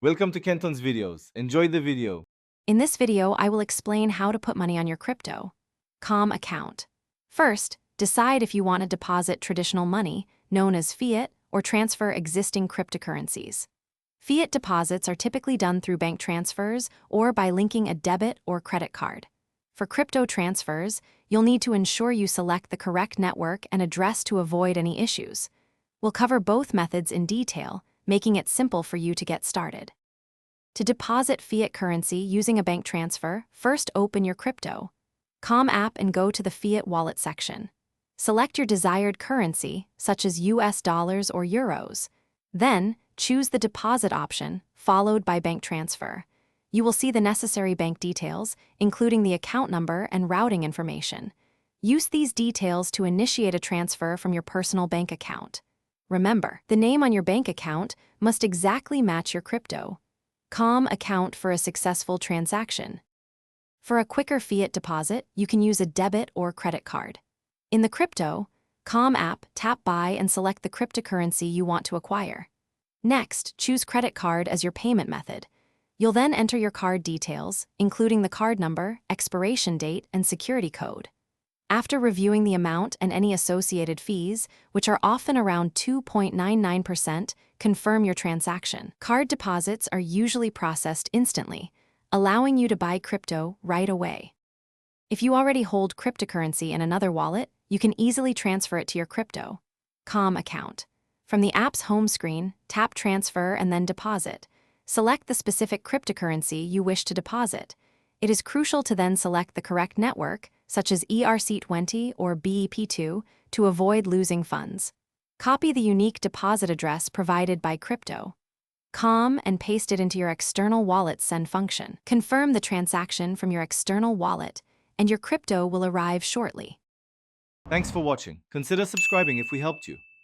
Welcome to Kenton's videos. Enjoy the video. In this video, I will explain how to put money on your crypto. Calm account. First, decide if you want to deposit traditional money, known as fiat, or transfer existing cryptocurrencies. Fiat deposits are typically done through bank transfers or by linking a debit or credit card. For crypto transfers, you'll need to ensure you select the correct network and address to avoid any issues. We'll cover both methods in detail, making it simple for you to get started. To deposit fiat currency using a bank transfer, first open your crypto. Calm app and go to the Fiat Wallet section. Select your desired currency, such as US dollars or euros. Then, choose the deposit option, followed by bank transfer. You will see the necessary bank details, including the account number and routing information. Use these details to initiate a transfer from your personal bank account. Remember, the name on your bank account must exactly match your crypto. Calm account for a successful transaction. For a quicker fiat deposit, you can use a debit or credit card. In the crypto, Calm app, tap Buy and select the cryptocurrency you want to acquire. Next, choose credit card as your payment method. You'll then enter your card details, including the card number, expiration date, and security code. After reviewing the amount and any associated fees, which are often around 2.99%, confirm your transaction. Card deposits are usually processed instantly, allowing you to buy crypto right away. If you already hold cryptocurrency in another wallet, you can easily transfer it to your crypto. Calm account. From the app's home screen, tap Transfer and then Deposit. Select the specific cryptocurrency you wish to deposit. It is crucial to then select the correct network, such as ERC20 or BEP2, to avoid losing funds. Copy the unique deposit address provided by crypto. Calm and paste it into your external wallet's send function. Confirm the transaction from your external wallet, and your crypto will arrive shortly. Thanks for watching. Consider subscribing if we helped you.